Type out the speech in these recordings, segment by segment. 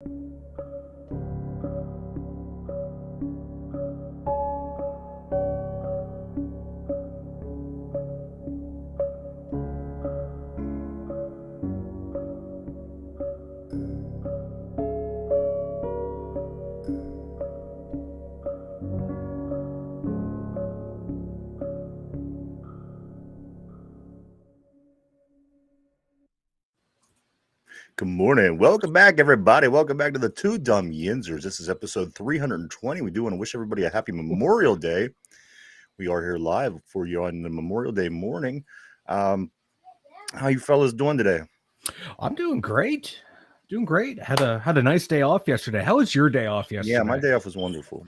Good morning. Welcome back, everybody. Welcome back to the Two Dumb Yinzers. This is episode 320. We do want to wish everybody a happy Memorial Day. We are here live for you on the Memorial Day morning. How you fellas doing today? I'm doing great. Doing great. Had a nice day off yesterday. How was your day off yesterday? Yeah, my day off was wonderful.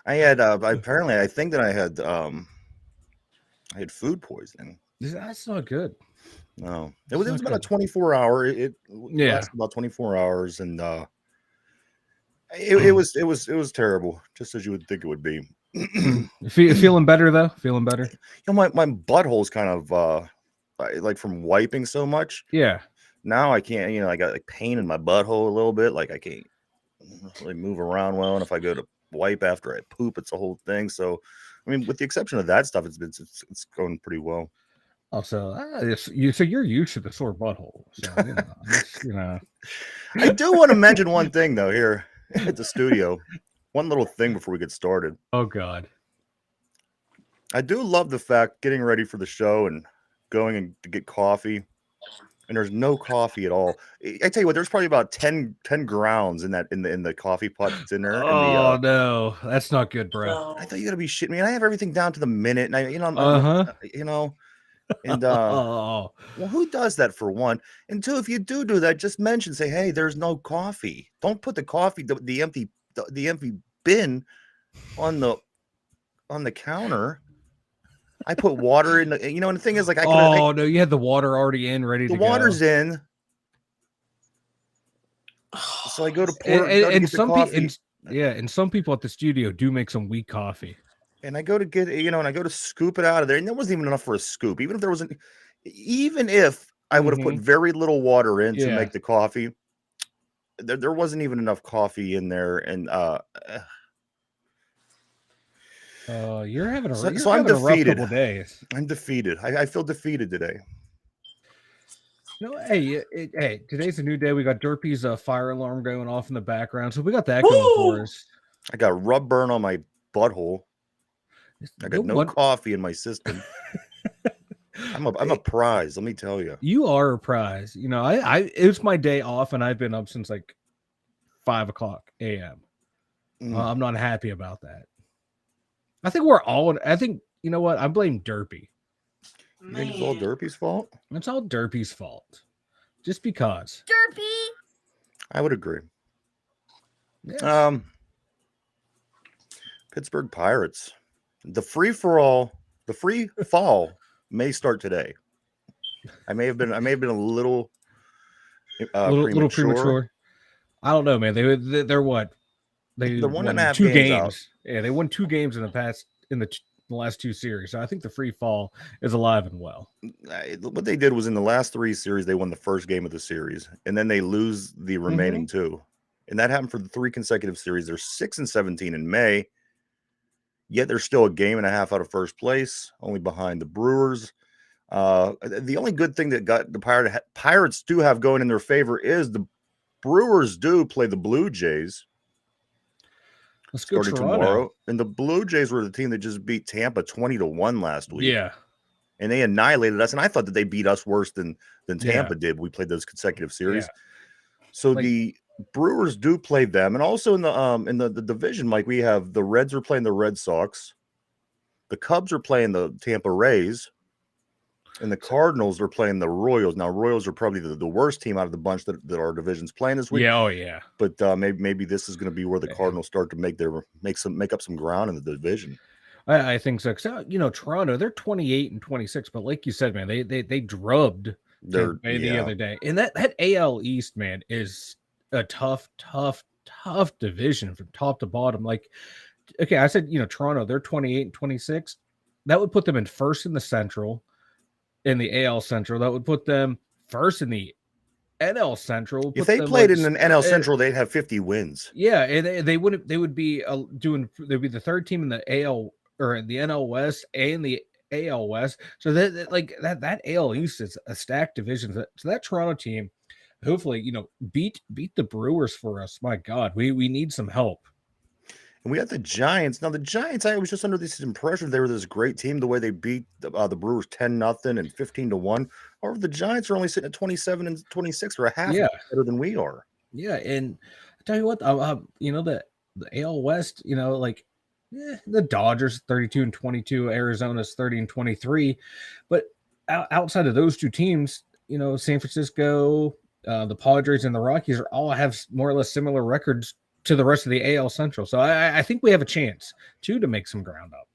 I had apparently I think that I had food poisoning. That's not good. No, it was about a 24-hour. It lasted about 24 hours, and it was terrible, just as you would think it would be. Feeling better though? Feeling better? You know, my butthole's kind of like from wiping so much. Yeah. Now I can't. You know, I got like pain in my butthole a little bit. Like I can't really move around well, and if I go to wipe after I poop, it's a whole thing. So, I mean, with the exception of that stuff, it's going pretty well. Oh, so you're used to the sore butthole. So I do want to mention one thing though here at the studio. One little thing before we get started. Oh God. I do love the fact getting ready for the show and going and to get coffee, and there's no coffee at all. I tell you what, there's probably about 10 grounds in the coffee pot that's in there. Oh no, that's not good, bro. I thought you gotta be shitting me. I have everything down to the minute, and and well, who does that for one? And two, if you do that, just mention, say, hey, there's no coffee. Don't put the coffee, the empty bin on the counter. I put water in the, and the thing is, like, no, you had the water already in, ready to go. The water's in. So I go to pour and some people at the studio do make some weak coffee. And I go to get, and I go to scoop it out of there, and there wasn't even enough for a scoop. Even if I would have put very little water in to make the coffee, there wasn't even enough coffee in there. And you're having so I'm defeated. A rough couple days. I'm defeated. I feel defeated today. No, hey, today's a new day. We got Derpy's fire alarm going off in the background, so we got that going for us. I got rub burn on my butthole. I got no coffee in my system. I'm a prize, let me tell you. You are a prize. It's my day off, and I've been up since like 5:00 a.m. I'm not happy about that. I think you know what? I blame Derpy. You think it's all Derpy's fault? It's all Derpy's fault. Just because. Derpy! I would agree. Yes. Pittsburgh Pirates. The free fall may start today. I may have been a little premature. I don't know, man. They're what? They're won 1.5 2 games. Out. Yeah, they won 2 games in the last 2 series. So I think the free fall is alive and well. What they did was in the last 3 series, they won the first game of the series, and then they lose the remaining 2. And that happened for the 3 consecutive series. They're 6-17 in May. Yet they're still a game and a half out of first place, only behind the Brewers. The only good thing that got the Pirates do have going in their favor is the Brewers do play the Blue Jays. Let's go tomorrow. And the Blue Jays were the team that just beat Tampa 20-1 last week. Yeah. And they annihilated us. And I thought that they beat us worse than Tampa did. We played those consecutive series. Yeah. So the Brewers do play them, and also in the division, Mike, we have the Reds are playing the Red Sox, the Cubs are playing the Tampa Rays, and the Cardinals are playing the Royals. Now, Royals are probably the worst team out of the bunch that our division's playing this week. Yeah, oh yeah. But maybe this is going to be where the Cardinals start to make up some ground in the division. I think so. Toronto, they're 28-26, but like you said, man, they drubbed the other day, and that AL East, man, is a tough division from top to bottom. Like, okay, I said, Toronto, they're 28-26. That would put them in first in the Central, in the AL Central. That would put them first in the NL Central. If they played in an NL Central, they'd have 50 wins. Yeah, and they would be they'd be the third team in the AL or in the NL West and the AL West. So that AL East is a stacked division. So that Toronto team, hopefully, beat the Brewers for us. My God, we need some help. And we got the Giants. Now the Giants, I was just under this impression they were this great team. The way they beat the Brewers 10-0 and 15-1. However, the Giants are only sitting at 27 and 26, or a half better than we are. Yeah, and I tell you what, the AL West, the Dodgers 32 and 22, Arizona's 30 and 23, but outside of those two teams, San Francisco, the Padres, and the Rockies all have more or less similar records to the rest of the AL Central. So I think we have a chance to make some ground up.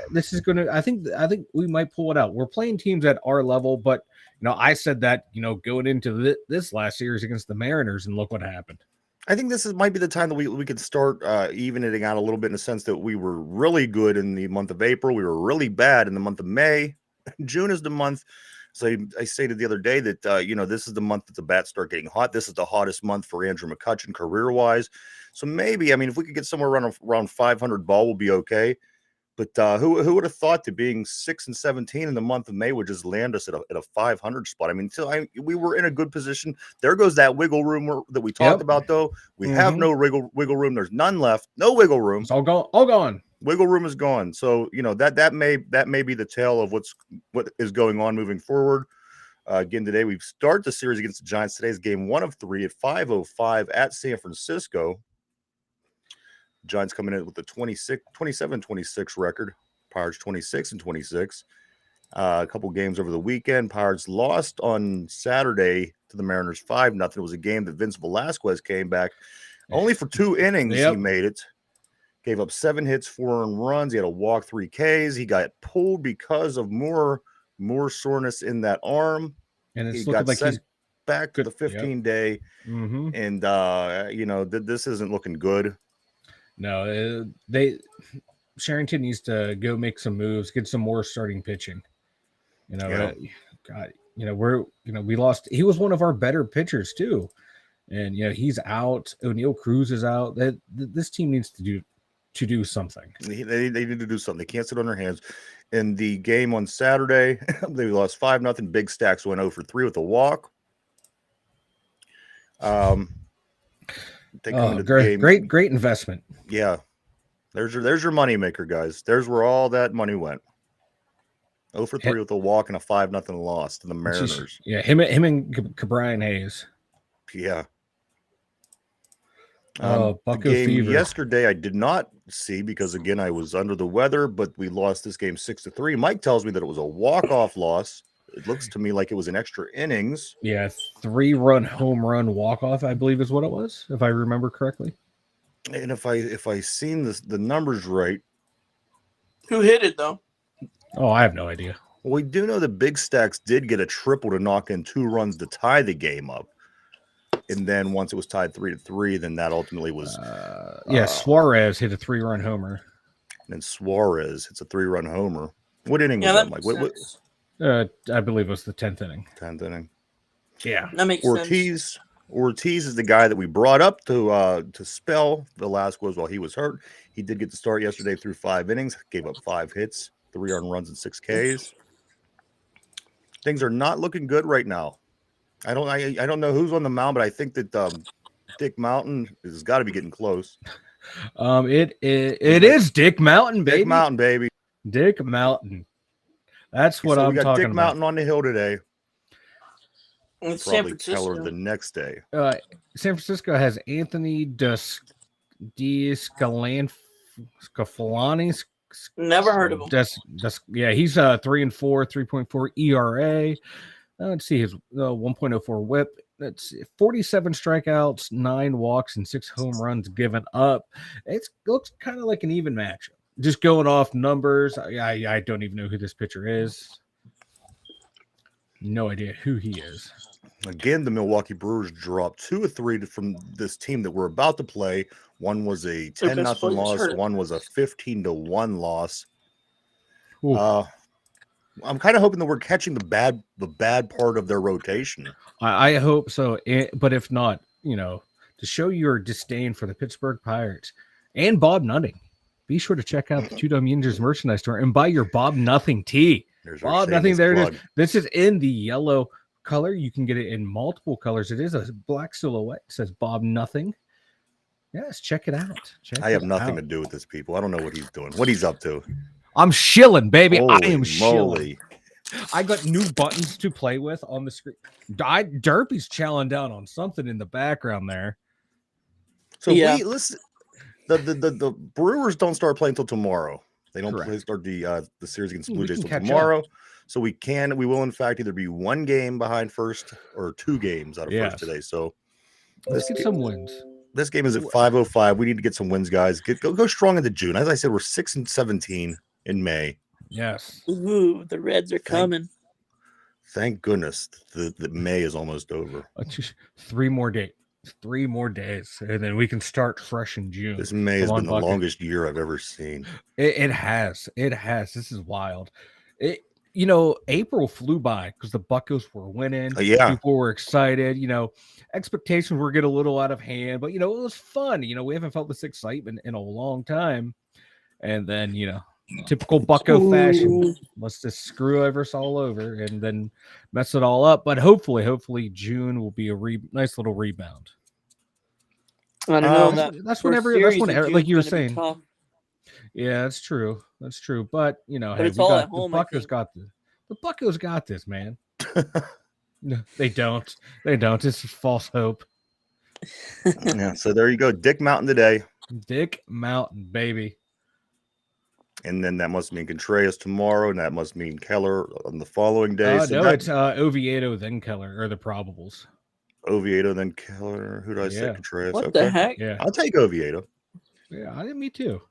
This is gonna. I think we might pull it out. We're playing teams at our level, but I said that going into this last series against the Mariners, and look what happened. I think this might be the time that we could start evening out a little bit, in the sense that we were really good in the month of April. We were really bad in the month of May. June is the month. So I stated the other day that, this is the month that the bats start getting hot. This is the hottest month for Andrew McCutchen career-wise. So maybe, if we could get somewhere around 500 ball, we'll be okay. But who would have thought that being 6-17 in the month of May would just land us at a 500 spot? We were in a good position. There goes that wiggle room that we talked about, though. We have no wiggle room. There's none left. No wiggle room. It's all gone. Wiggle room is gone. So that may be the tale of what is going on moving forward. Again, today we start the series against the Giants. Today's game 1 of 3 at 5:05 at San Francisco. Giants coming in with a 27-26 record. Pirates 26-26. A couple games over the weekend. Pirates lost on Saturday to the Mariners 5-0. It was a game that Vince Velasquez came back only for 2 innings. He made it. Gave up 7 hits, 4 earned runs. He had a walk, 3 Ks. He got pulled because of more soreness in that arm. And it's looking like he's back to the 15-day. And this isn't looking good. No, Sherrington needs to go make some moves, get some more starting pitching. God, we lost. He was one of our better pitchers too, and he's out. O'Neal Cruz is out. This team needs to do something. They need to do something. They can't sit on their hands. In the game on Saturday, they lost 5-0. Big Stacks went 0 for 3 with a walk. Great investment. Yeah, there's your money maker, guys. There's where all that money went. 0 for 3 with a walk and a 5-0 loss to the Mariners. Yeah, him and Brian Hayes. Yeah. Bucko game fever. Yesterday I did not see because, again, I was under the weather, but we lost this game 6-3. Mike tells me that it was a walk-off loss. It looks to me like it was an extra innings. Yeah, 3-run home run walk-off, I believe is what it was, if I remember correctly. And if I seen the numbers right. Who hit it, though? Oh, I have no idea. Well, we do know that Big Stacks did get a triple to knock in 2 runs to tie the game up. And then once it was tied 3-3, then that ultimately was... Suarez hit a 3-run homer. And Suarez hits a 3-run homer. What inning was that, Mike? I believe it was the 10th inning. 10th inning. Yeah. That makes sense. Ortiz is the guy that we brought up to spell Velasquez while he was hurt. He did get to start yesterday through 5 innings, gave up 5 hits, 3 earned runs, and 6 Ks. Things are not looking good right now. I don't know who's on the mound, but I think that Dick Mountain has got to be getting close. It is Dick Mountain, baby. Dick Mountain, baby. Dick Mountain. That's what I'm talking about. We got Dick Mountain on the hill today. It's probably Keller the next day. San Francisco has Anthony DeScalani. Never heard of him. He's 3-4, 3.4 ERA. Let's see his 1.04 WHIP. That's 47 strikeouts, 9 walks, and 6 home runs given up. It looks kind of like an even matchup. Just going off numbers, I don't even know who this pitcher is. No idea who he is. Again, the Milwaukee Brewers dropped 2 of 3 from this team that we're about to play. One was a 10-0 loss. One was a 15-1 loss. I'm kind of hoping that we're catching the bad part of their rotation. I hope so. But if not, to show your disdain for the Pittsburgh Pirates and Bob Nutting, be sure to check out the Two Dumb Yinzers merchandise store and buy your Bob Nothing tee. There's Bob Nothing. There it is. This is in the yellow color. You can get it in multiple colors. It is a black silhouette. It says Bob Nothing. Yes, check it out. I have nothing to do with this, people. I don't know what he's doing. What he's up to. I'm shilling, baby. Holy I am moly. shilling. I got new buttons to play with on the screen. Derpy's chowing down on something in the background there. So listen. The Brewers don't start playing until tomorrow. They don't start the series against Blue Jays until tomorrow. So we will in fact either be one game behind first or two games out of first today. So let's get some wins. This game is at 5:05. We need to get some wins, guys. Go strong into June. As I said, we're 6-17 in May. Yes. Ooh, the Reds are coming. Thank goodness the May is almost over. Just 3 more days. 3 more days, and then we can start fresh in June. This May has been the longest year I've ever seen. It has. This is wild. April flew by because the Buccos were winning. People were excited. Expectations were getting a little out of hand, but it was fun. We haven't felt this excitement in a long time. And then typical Bucco fashion, let's just screw us all over and then mess it all up. But hopefully June will be a nice little rebound. I don't know. That's whenever, like you were saying. Yeah, that's true. But but it's all at home. The Buccos got this. The Buccos got this, man. No, they don't. It's just false hope. Yeah. So there you go. Dick Mountain today. Dick Mountain, baby. And then that must mean Contreras tomorrow, and that must mean Keller on the following day. It's Oviedo, then Keller, or the probables. Oviedo, then Keller. Who do I say? Contreras. What the heck? Yeah, I'll take Oviedo. Yeah, me too.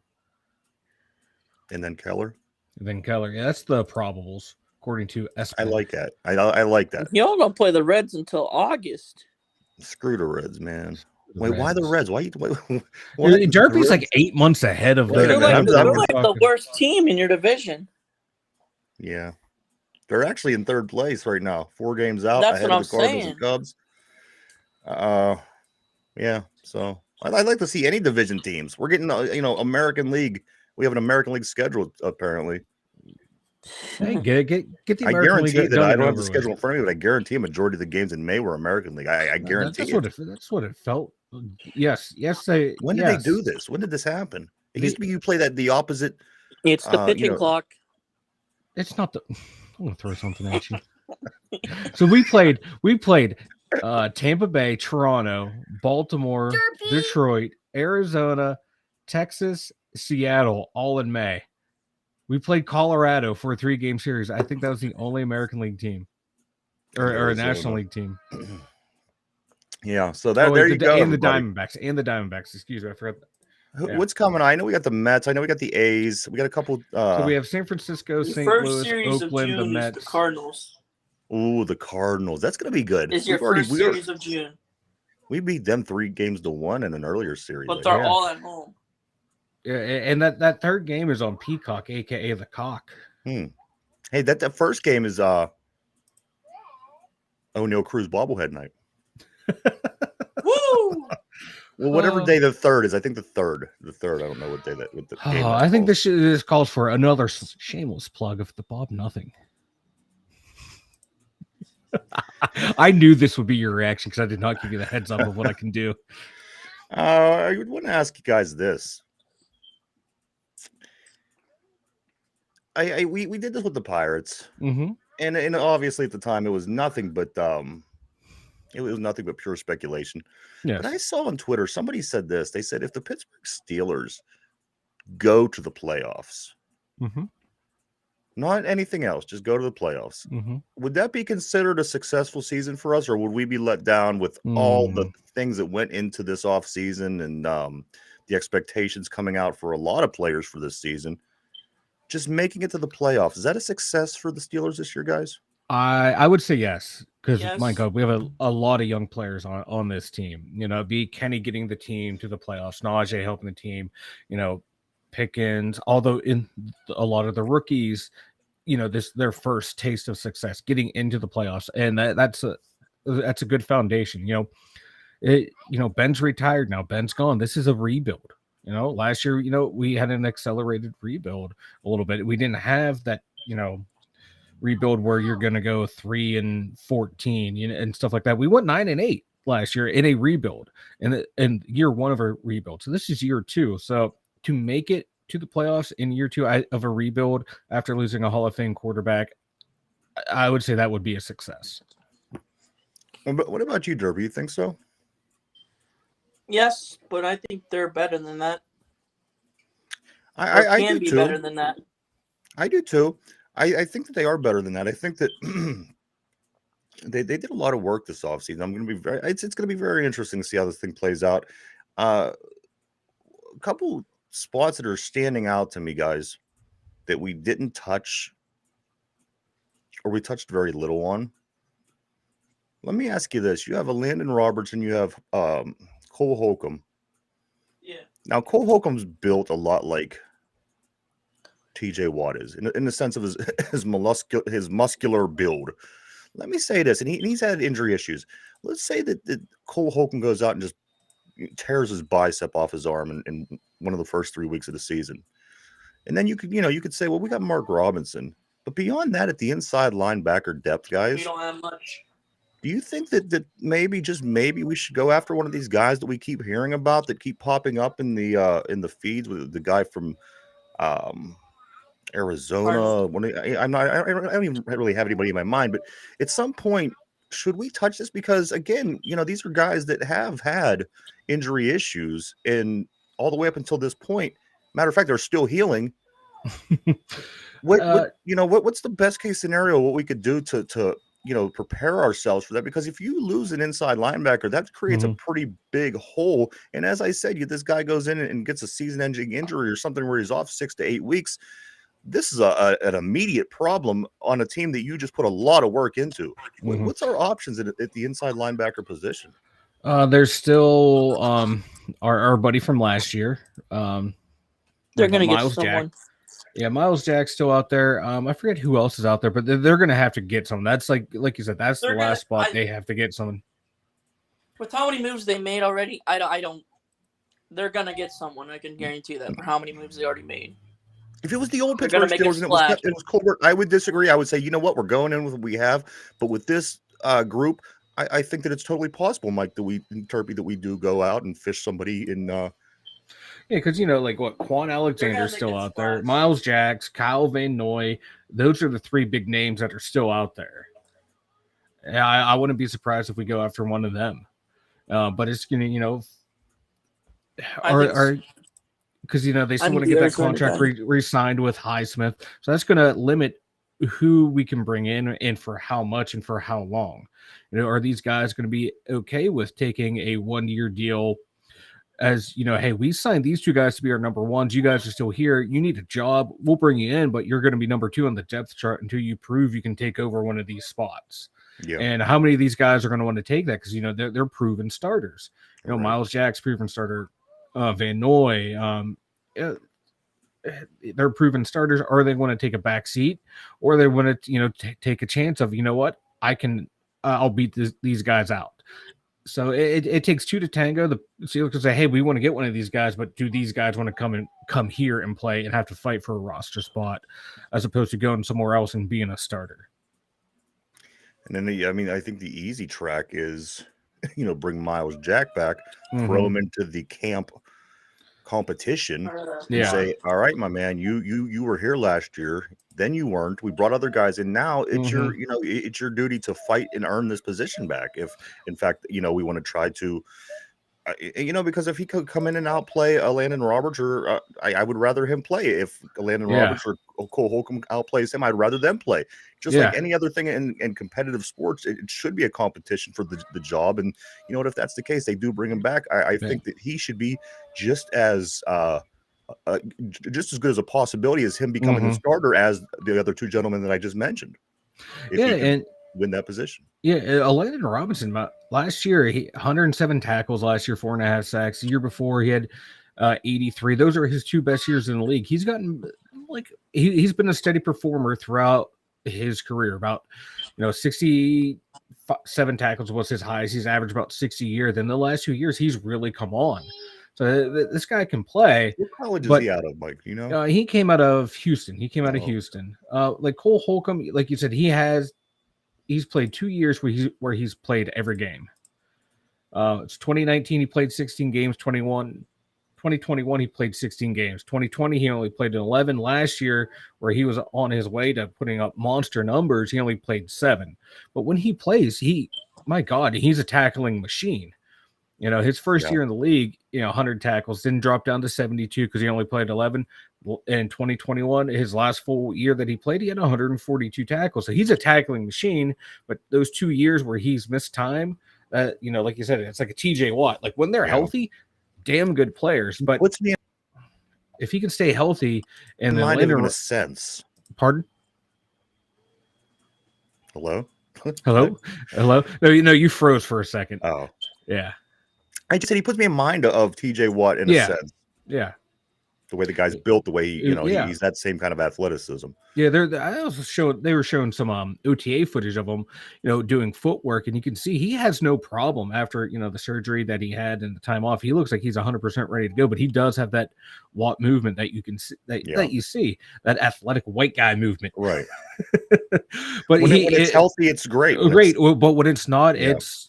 And then Keller. Yeah, that's the probables, according to SP. I like that. I like that. Y'all don't play the Reds until August. Screw the Reds, man. Wait, why the Reds? Why Derpy's like 8 months ahead of they're like the worst team in your division. Yeah. They're actually in third place right now. 4 games out ahead of the Cardinals and Cubs. Yeah. So I'd like to see any division teams. We're getting American League. We have an American League schedule apparently. Hey, get the American I guarantee League that I don't have the schedule in front of me, but I guarantee a majority of the games in May were American League. I guarantee that's what it felt. Yes. When did they do this? When did this happen? It used to be you play the opposite. It's the pitching clock. It's not the. I'm gonna throw something at you. So we played Tampa Bay, Toronto, Baltimore, Detroit, Arizona, Texas, Seattle, all in May. We played Colorado for a 3-game series. I think that was the only American League team or a National League team. Yeah, so there you go. And the Diamondbacks. Excuse me, I forgot. What's coming? I know we got the Mets. I know we got the A's. We got a couple. So we have San Francisco, St. Louis, Oakland, the Mets, the Cardinals. Ooh, the Cardinals. That's going to be good. It's your first series of June. We beat them 3-1 in an earlier series. But they're all at home. Yeah, and that third game is on Peacock, aka the Cock. Hey, that first game is O'Neal Cruz bobblehead night. Woo! Well, whatever day the third is, I think the third. I don't know what day that. What the game I think this calls for another shameless plug of the Bob Nothing. I knew this would be your reaction because I did not give you the heads up of what I can do. I would want to ask you guys this. We did this with the Pirates, and obviously at the time it was nothing but pure speculation. Yes. But I saw on Twitter somebody said this. They said if the Pittsburgh Steelers go to the playoffs, not anything else, just go to the playoffs, would that be considered a successful season for us, or would we be let down with all the things that went into this offseason and the expectations coming out for a lot of players for this season? Just making it to the playoffs, is that a success for the Steelers this year, guys? I would say yes, because my God, we have a lot of young players on this team. Be Kenny getting the team to the playoffs, Najee helping the team, Pickens, although in a lot of the rookies, their first taste of success, getting into the playoffs, and that's a good foundation. Ben's retired now. Ben's gone. This is a rebuild. Last year, we had an accelerated rebuild a little bit. We didn't have that, rebuild where you're going to go 3-14, and stuff like that. We went 9-8 last year in a rebuild, and year one of a rebuild. So this is year two. So to make it to the playoffs in year two of a rebuild after losing a Hall of Fame quarterback, I would say that would be a success. But what about you, Derby? You think so? Yes, but I think they're better than that. I can be better than that. I do too. I think that they are better than that. I think that they did a lot of work this offseason. It's going to be very interesting to see how this thing plays out. A couple spots that are standing out to me, guys, that we didn't touch, or we touched very little on. Let me ask you this: you have a Landon Robertson, you have Cole Holcomb. Yeah. Now Cole Holcomb's built a lot like TJ Watt is in the sense of his muscular build. Let me say this, and he's had injury issues. Let's say that Cole Holcomb goes out and just tears his bicep off his arm in one of the first 3 weeks of the season. And then you could say, well, we got Mark Robinson. But beyond that, at the inside linebacker depth, guys, we don't have much. Do you think that maybe, just maybe, we should go after one of these guys that we keep hearing about that keep popping up in the feeds, with the guy from Arizona? I don't even really have anybody in my mind, but at some point, should we touch this? Because again, these are guys that have had injury issues, and all the way up until this point, matter of fact, they're still healing. What's the best case scenario? What we could do to prepare ourselves for that? Because if you lose an inside linebacker, that creates a pretty big hole. And as I said, this guy goes in and gets a season-ending injury or something where he's off 6 to 8 weeks. This is an immediate problem on a team that you just put a lot of work into. What's our options at the inside linebacker position? There's still our buddy from last year. They're going to get someone. Yeah, Miles Jack's still out there. I forget who else is out there, but they're going to have to get someone. That's like you said, that's the last spot they have to get someone. With how many moves they made already, I don't. They're going to get someone. I can guarantee that for how many moves they already made. If it was the old Pittsburgh Steelers and it was Colbert, I would disagree. I would say, you know what, we're going in with what we have. But with this group, I think that it's totally possible, Mike, that we do go out and fish somebody in. Yeah, because Quan Alexander's still out there, Miles Jacks, Kyle Van Noy. Those are the three big names that are still out there. I wouldn't be surprised if we go after one of them. But it's gonna, because they still want to get that contract re-signed with Highsmith, so that's going to limit who we can bring in and for how much and for how long. Are these guys going to be okay with taking a 1-year deal? As hey, we signed these two guys to be our number ones. You guys are still here. You need a job. We'll bring you in, but you're going to be number 2 on the depth chart until you prove you can take over one of these spots. Yeah. And how many of these guys are going to want to take that? Because they're proven starters. Right. Miles Jack's proven starter. Van Noy, they're proven starters. Are they want to take a back seat, or they want to take a chance of I'll beat these guys out? So it takes 2 to tango. The Steelers can say, hey, we want to get one of these guys, but do these guys want to come here and play and have to fight for a roster spot, as opposed to going somewhere else and being a starter? And then I think the easy track is bring Miles Jack back, throw him into the camp competition, and say, all right, my man, you were here last year, then you weren't. We brought other guys in. Now it's it's your duty to fight and earn this position back. If in fact, we want to try to, because if he could come in and outplay a Landon Roberts, or I would rather him play. If Landon Roberts or Cole Holcomb outplays him, I'd rather them play. Just like any other thing in competitive sports, it should be a competition for the job. And if that's the case, they do bring him back. I think that he should be just as good as a possibility as him becoming the starter as the other two gentlemen that I just mentioned. If he can win that position. Yeah, Landon Robinson last year, 107 tackles last year, 4.5 sacks. The year before, he had 83. Those are his 2 best years in the league. He's gotten like he's been a steady performer throughout his career. About 67 tackles was his highest. He's averaged about 60 a year. Then the last 2 years, he's really come on. So this guy can play. What college is he out of, Mike? You know, he came out of Houston. Out of Houston. Like Cole Holcomb, like you said, he's played 2 years where he's played every game. It's 2019. He played 16 games. 2021, he played 16 games. 2020, he only played 11. Last year, where he was on his way to putting up monster numbers, he only played 7. But when he plays, my God, he's a tackling machine. His first year in the league, 100 tackles, didn't drop down to 72 because he only played 11. In 2021, his last full year that he played, he had 142 tackles. So he's a tackling machine. But those 2 years where he's missed time, like you said, it's like a TJ Watt. Like when they're healthy, damn good players. But if he can stay healthy and then later, in a sense. Pardon? Hello? Hello? No, you froze for a second. Oh. Yeah. I just said he puts me in mind of TJ Watt in a sense. Yeah. The way the guy's built, the way he's that same kind of athleticism. Yeah, they were showing some OTA footage of him, doing footwork, and you can see he has no problem after the surgery that he had and the time off. He looks like he's 100% ready to go, but he does have that Watt movement that you can see, that you see, that athletic white guy movement. Right. But when it's healthy, it's great. But when it's not, he's.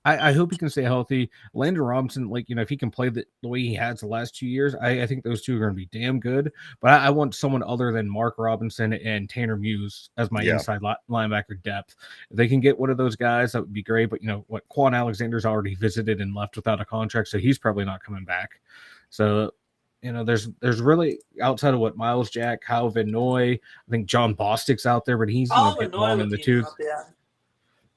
I hope he can stay healthy. Landon Robinson, if he can play the way he has the last 2 years, I think those two are going to be damn good. But I want someone other than Mark Robinson and Tanner Muse as my inside linebacker depth. If they can get one of those guys, that would be great. But Quan Alexander's already visited and left without a contract, so he's probably not coming back. So there's really, outside of Miles Jack, Kyle Van Noy, I think John Bostic's out there, but he's getting long in the tooth.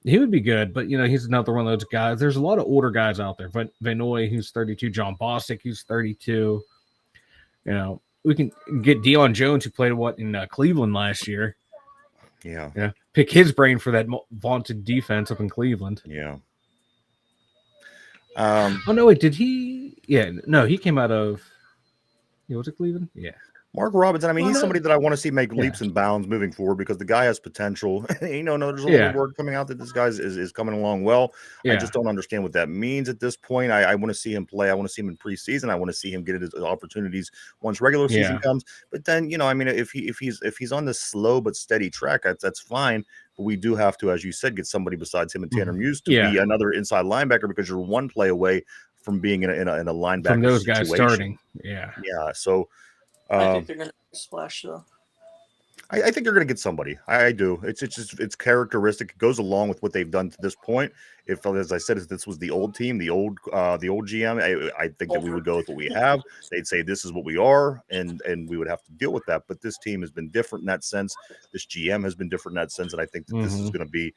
He would be good, but he's another one of those guys. There's a lot of older guys out there. Van Noy, who's 32, John Bostic, who's 32. We can get Deion Jones, who played in Cleveland last year. Yeah. Pick his brain for that vaunted defense up in Cleveland. Yeah. Oh no, wait, did he? Yeah, no, he came out of. Was it Cleveland? Yeah. Mark Robinson, I mean, he's somebody that I want to see make leaps and bounds moving forward because the guy has potential. There's a little word coming out that this guy is coming along well. I just don't understand what that means at this point. I want to see him play. I want to see him in preseason. I want to see him get his opportunities once regular season comes. But then, if he's on this slow but steady track, that's fine. But we do have to, as you said, get somebody besides him and Tanner Muse to be another inside linebacker because you're one play away from being in a linebacker from those guys situation. starting. Yeah. So. I think they're going to splash though. I think you're going to get somebody. I do. It's characteristic. It goes along with what they've done to this point. If, as I said, if this was the old team, the old GM, I think that we would go with what we have. They'd say this is what we are, and we would have to deal with that. But this team has been different in that sense. This GM has been different in that sense, and I think that this is going to be.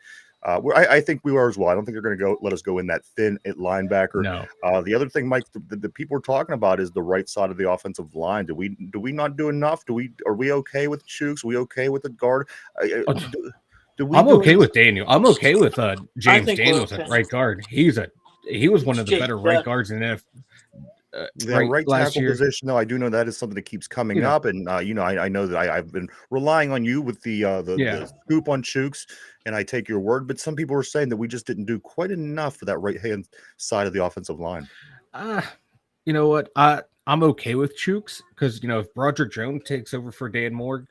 I think we are as well. I don't think they're going to let us go in that thin at linebacker. No. The other thing, Mike, the people are talking about is the right side of the offensive line. Do we not do enough? Are we okay with Chooks? Are we okay with the guard? I'm okay with Daniel. I'm okay with James Daniels at right guard. He was one of the better right guards in the right tackle position, though. I do know that is something that keeps coming up, and I know that I've been relying on you with the scoop on Chooks, and I take your word. But some people are saying that we just didn't do quite enough for that right hand side of the offensive line. You know what? I'm okay with Chooks because if Broderick Jones takes over for Dan Moore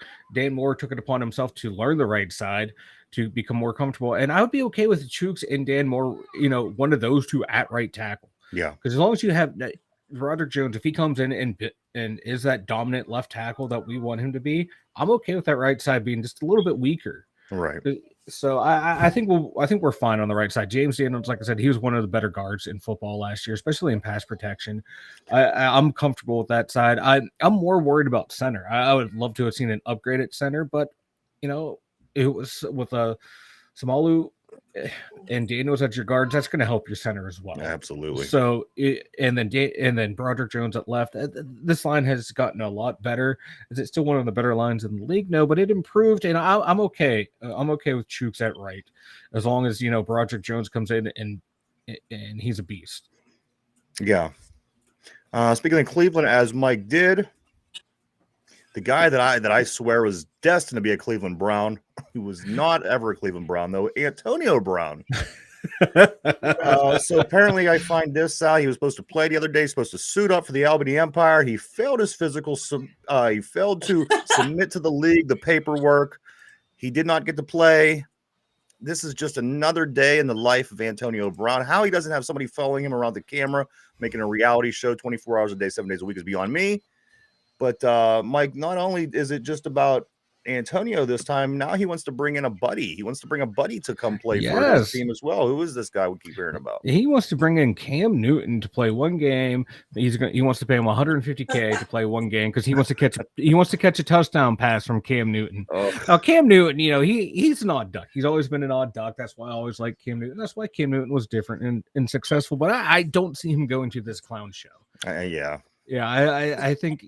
took it upon himself to learn the right side to become more comfortable, and I would be okay with Chooks and Dan Moore. One of those two at right tackle. Yeah, because as long as you have that. Broderick Jones, if he comes in and is that dominant left tackle that we want him to be, I'm okay with that right side being just a little bit weaker. Right. So I think we're fine on the right side. James Daniels, like I said, he was one of the better guards in football last year, especially in pass protection. I'm comfortable with that side. I'm more worried about center. I would love to have seen an upgrade at center, but it was with Samalu and Daniels at your guards, that's going to help your center as well. Absolutely. So, and then Broderick Jones at left. This line has gotten a lot better. Is it still one of the better lines in the league? No, but it improved, and I'm okay. I'm okay with Chooks at right, as long as Broderick Jones comes in and he's a beast. Yeah. Speaking of Cleveland, as Mike did, the guy that I swear was destined to be a Cleveland Brown, who was not ever a Cleveland Brown, though, Antonio Brown. So apparently I find this out. He was supposed to play the other day, supposed to suit up for the Albany Empire. He failed his physical. He failed to submit to the league the paperwork. He did not get to play. This is just another day in the life of Antonio Brown. How he doesn't have somebody following him around the camera, making a reality show 24 hours a day, 7 days a week is beyond me. But Mike, not only is it just about Antonio this time, now he wants to bring in a buddy. He wants to bring a buddy to come play for his team as well. Who is this guy we keep hearing about? He wants to bring in Cam Newton to play one game. He wants to pay him $150K to play one game because he wants to catch a touchdown pass from Cam Newton. Now Cam Newton, he's an odd duck. He's always been an odd duck. That's why I always like Cam Newton. That's why Cam Newton was different and successful. But I don't see him going to this clown show. Yeah. Yeah, I think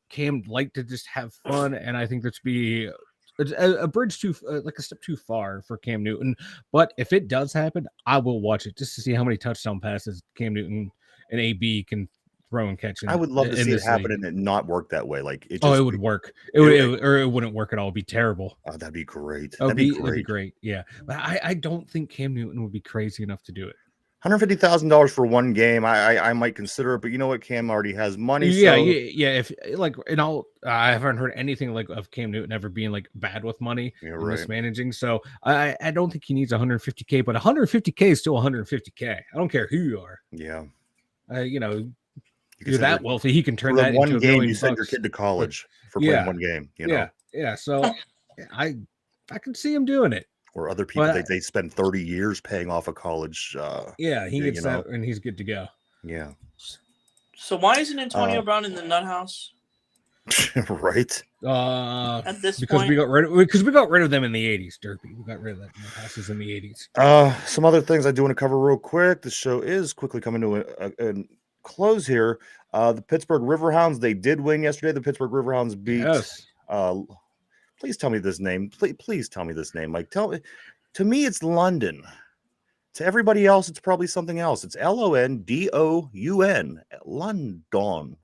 Cam liked to just have fun, and I think this be a bridge too like a step too far for Cam Newton. But if it does happen, I will watch it just to see how many touchdown passes Cam Newton and AB can throw and catch. I would love to see it happen and it not work that way. Like it would work. It wouldn't work at all. It'd be terrible. Oh, that'd be great. That'd be great. Yeah, but I don't think Cam Newton would be crazy enough to do it. $150,000 for one game, I might consider it, but you know what? Cam already has money. Yeah. If I haven't heard anything like of Cam Newton ever being like bad with money and mismanaging. So I don't think he needs $150K, but $150K is still $150K. I don't care who you are. Yeah. You're that wealthy, he can turn that into one game. You send your kid to college for playing one game. Yeah. So I can see him doing it. Or other people, they spend 30 years paying off a college. He gets that, and he's good to go. Yeah. So why isn't Antonio Brown in the nut house? Right. At this because point, we got rid of them in the 80s, Derpy. We got rid of that nut houses in the 80s. Some other things I do want to cover real quick. The show is quickly coming to a close here. The Pittsburgh Riverhounds, they did win yesterday. The Pittsburgh Riverhounds beat. Please tell me this name. Please tell me this name. Like, to me, it's London. To everybody else, it's probably something else. It's London. Ludon.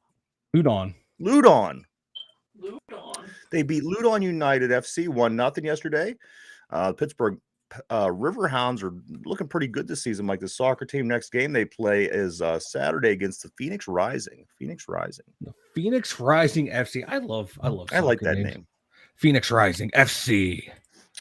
They beat Ludon United FC 1-0 yesterday. Pittsburgh Riverhounds are looking pretty good this season. Like the soccer team, next game they play is Saturday against the Phoenix Rising. The Phoenix Rising FC. I like that names. name. Phoenix Rising FC.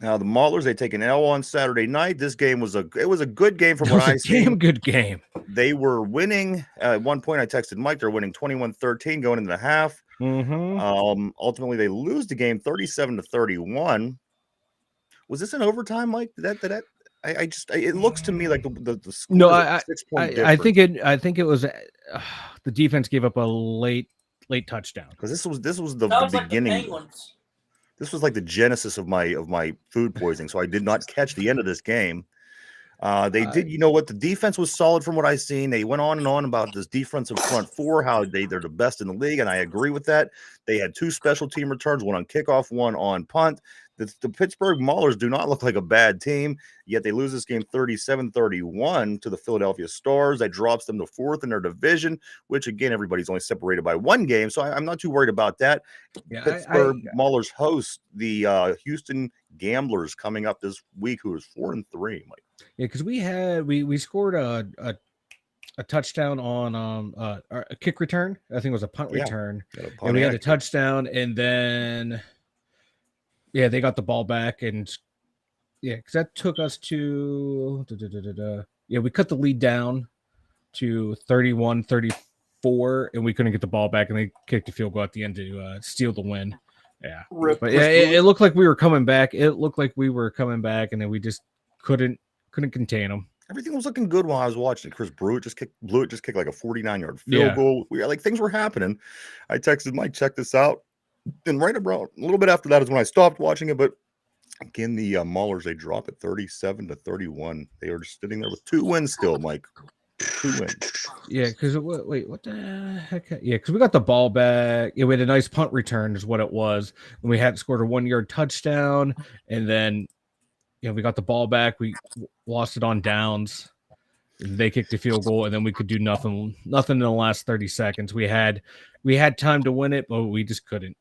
Now the Maulers, they take an L on Saturday night. This game was a good game from what I see. Damn good game. They were winning. At one point I texted Mike, they're winning 21-13 going into the half. Ultimately they lose the game 37-31. Was this an overtime, Mike? It looks to me like the score. No, I think it was the defense gave up a late touchdown. Because this was the beginning. Like this was like the genesis of my food poisoning. So I did not catch the end of this game. They did, you know what? The defense was solid from what I've seen. They went on and on about this defensive front four, how they're the best in the league, and I agree with that. They had 2 special team returns, one on kickoff, one on punt. The Pittsburgh Maulers do not look like a bad team, yet they lose this game 37-31 to the Philadelphia Stars. That drops them to 4th in their division, which, again, everybody's only separated by 1 game, so I'm not too worried about that. Yeah, Pittsburgh Maulers host the Houston Gamblers coming up this week, who is 4-3, Mike. Yeah, because we scored a touchdown on a kick return. I think it was a punt return. And we had a touchdown, and then they got the ball back, and because that took us to we cut the lead down to 31-34, and we couldn't get the ball back, and they kicked a field goal at the end to steal the win. Yeah, but it looked like we were coming back. And then we just couldn't contain them. Everything was looking good while I was watching it. Chris Blewett just kicked like a 49-yard field goal. Things were happening. I texted Mike, check this out. And right about a little bit after that is when I stopped watching it. But again, the Maulers, they drop it 37-31. They are just sitting there with 2 wins still, Mike. 2 wins. Yeah, because wait, what the heck? Yeah, because we got the ball back. Yeah, we had a nice punt return, is what it was. And we had scored a 1-yard touchdown, and then we got the ball back. We lost it on downs. They kicked a field goal, and then we could do nothing in the last 30 seconds. We had time to win it, but we just couldn't.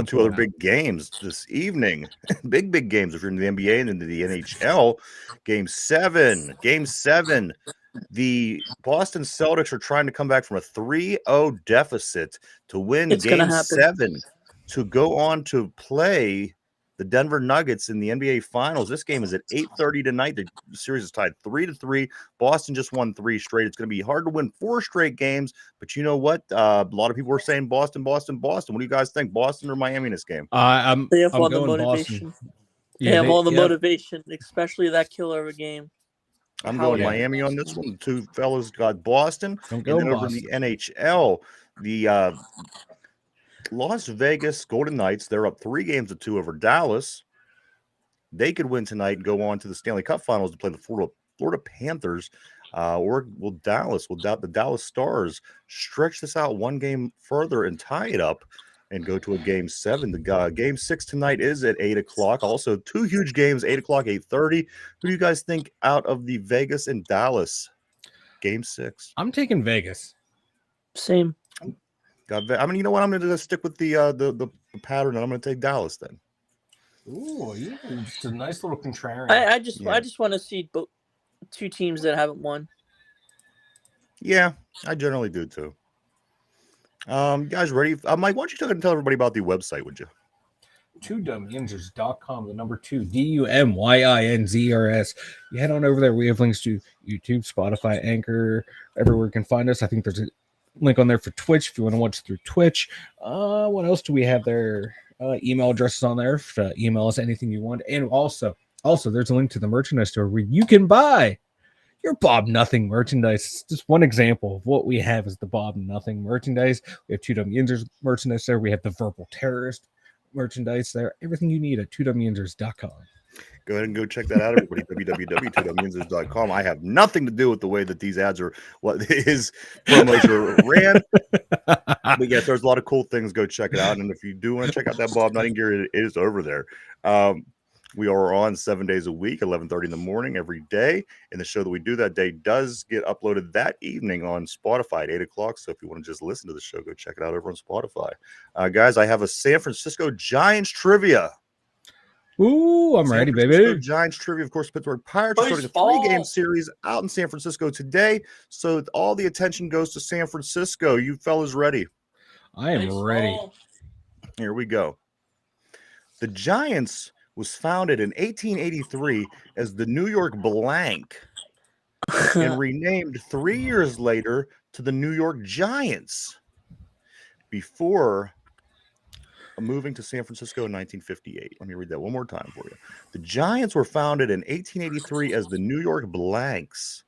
Two other big games this evening. big games if you're in the NBA and into the NHL. Game 7. The Boston Celtics are trying to come back from a 3-0 deficit to win Game 7 to go on to play the Denver Nuggets in the NBA Finals. This game is at 8:30 tonight. The series is tied 3-3. Boston just won 3 straight. It's going to be hard to win 4 straight games, but you know what? A lot of people are saying Boston. What do you guys think? Boston or Miami in this game? They have all the motivation. Boston. They have all the motivation, especially that killer of a game. I'm going Miami on this one. The two fellas got Boston. And then over in the NHL, the Las Vegas Golden Knights, they're up 3-2 over Dallas. They could win tonight and go on to the Stanley Cup Finals to play the Florida Panthers. Or will the Dallas Stars stretch this out 1 game further and tie it up and go to a Game 7? The Game 6 tonight is at 8 o'clock. Also, 2 huge games, 8 o'clock, 8:30. Who do you guys think out of the Vegas and Dallas Game 6? I'm taking Vegas. Same. I mean, you know what? I'm going to stick with the pattern, and I'm going to take Dallas then. Ooh, it's a nice little contrarian. I just want to see 2 teams that haven't won. Yeah, I generally do too. Guys, ready? Mike, why don't you tell everybody about the website, would you? 2dumyinzers.com, the number 2, DUMYINZERS. You head on over there. We have links to YouTube, Spotify, Anchor, everywhere you can find us. I think there's a link on there for Twitch if you want to watch through Twitch. What else do we have there? Email addresses on there to email us anything you want. And also there's a link to the merchandise store where you can buy your Bob Nothing merchandise. Just one example of what we have is the Bob Nothing merchandise. We have 2dumyinzers merchandise there. We have the Verbal Terrorist merchandise there. Everything you need at 2dumyinzers.com. Go ahead and go check that out, everybody. www.2dumyinzers.com. I have nothing to do with the way that these ads are, what his promos are ran. But yes, there's a lot of cool things. Go check it out. And if you do want to check out that Bob Nothing gear, it is over there. We are on 7 days a week, 11:30 in the morning every day. And the show that we do that day does get uploaded that evening on Spotify at 8 o'clock. So if you want to just listen to the show, go check it out over on Spotify. Guys, I have a San Francisco Giants trivia. Ooh, I'm ready, baby. Giants trivia, of course. Pittsburgh Pirates are starting a 3-game series out in San Francisco today. So all the attention goes to San Francisco. You fellas ready? I am ready. Here we go. The Giants was founded in 1883 as the New York Blank and renamed 3 years later to the New York Giants before moving to San Francisco in 1958. Let me read that one more time for you. The Giants were founded in 1883 as the New York Blanks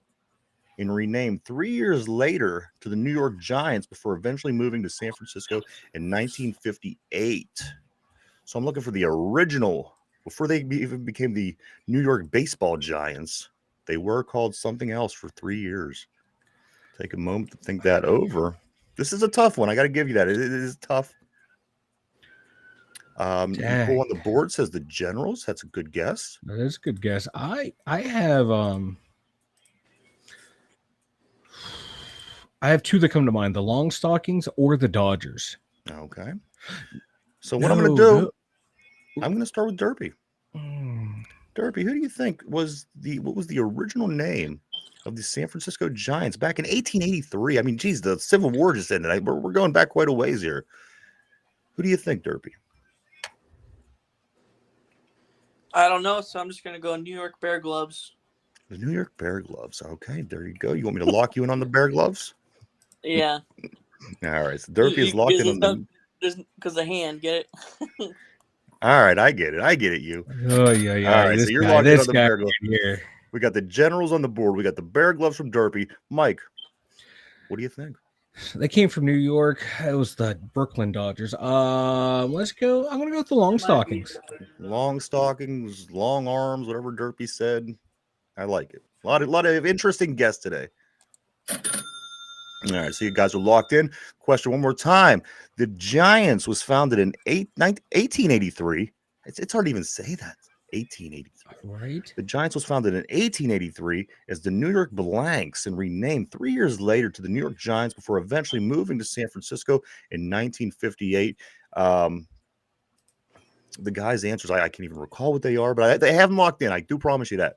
and renamed 3 years later to the New York Giants before eventually moving to San Francisco in 1958. So I'm looking for the original. Before they even became the New York Baseball Giants, they were called something else for 3 years. Take a moment to think that over. This is a tough one. I got to give you that. It is tough. Nicole on the board says the Generals. That's a good guess. That is a good guess. I have 2 that come to mind: the Longstockings or the Dodgers. Okay. So what I'm going to do, I'm going to start with Derpy. Derpy, who do you think what was the original name of the San Francisco Giants back in 1883? I mean, geez, the Civil War just ended. We're going back quite a ways here. Who do you think, Derpy? I don't know, so I'm just going to go New York Bear Gloves. The New York Bear Gloves. Okay, there you go. You want me to lock you in on the Bear Gloves? Yeah. All right, so Derpy is locked in on because the hand, get it? All right, I get it, you. Oh, yeah. All right, so you're locked in on the Bear Gloves. Here. We got the Generals on the board. We got the Bear Gloves from Derpy. Mike, what do you think? They came from New York. It was the Brooklyn Dodgers. Let's go. I'm gonna go with the Longstockings. Longstockings, long arms, whatever Derpy said. I like it. A lot of interesting guests today. All right, so you guys are locked in. Question one more time. The Giants was founded in 1883. It's hard to even say that. 1883. Right. The Giants was founded in 1883 as the New York Blanks and renamed 3 years later to the New York Giants before eventually moving to San Francisco in 1958. The guy's answers, I can't even recall what they are, but they have them locked in. I do promise you that.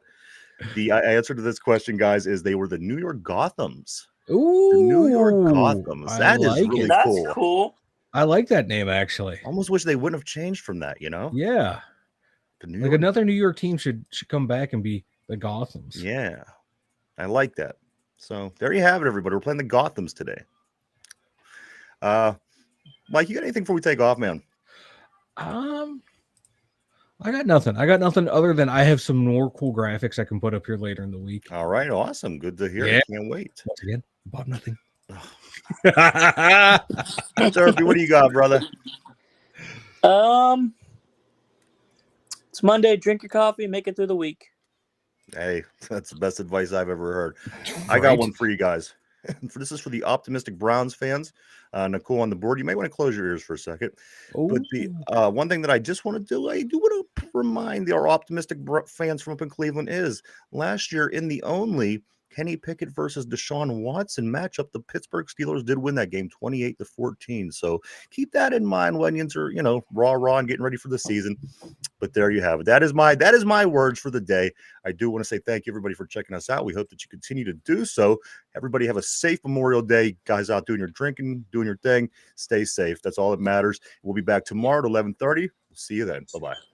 The answer to this question, guys, is they were the New York Gothams. Ooh, the New York Gothams. That is really That's cool. cool. I like that name, actually. Almost wish they wouldn't have changed from that, Yeah. The New Like York... another New York team should come back and be the Gothams. Yeah. I like that. So there you have it, everybody. We're playing the Gothams today. Mike, you got anything before we take off, man? I got nothing. I got nothing other than I have some more cool graphics I can put up here later in the week. All right, awesome. Good to hear. Yeah. I can't wait. Once again, bought nothing. Turfy, what do you got, brother? It's Monday. Drink your coffee. Make it through the week. Hey, that's the best advice I've ever heard. Right. I got one for you guys. This is for the optimistic Browns fans. Nicole on the board. You may want to close your ears for a second. Ooh. But the one thing that I just want to do, I do want to remind our optimistic fans from up in Cleveland is last year in the only Kenny Pickett versus Deshaun Watson matchup, the Pittsburgh Steelers did win that game 28-14. So keep that in mind when you're, raw and getting ready for the season. But there you have it. That is my words for the day. I do want to say thank you, everybody, for checking us out. We hope that you continue to do so. Everybody have a safe Memorial Day. Guys out doing your drinking, doing your thing. Stay safe. That's all that matters. We'll be back tomorrow at 11:30. We'll see you then. Bye-bye.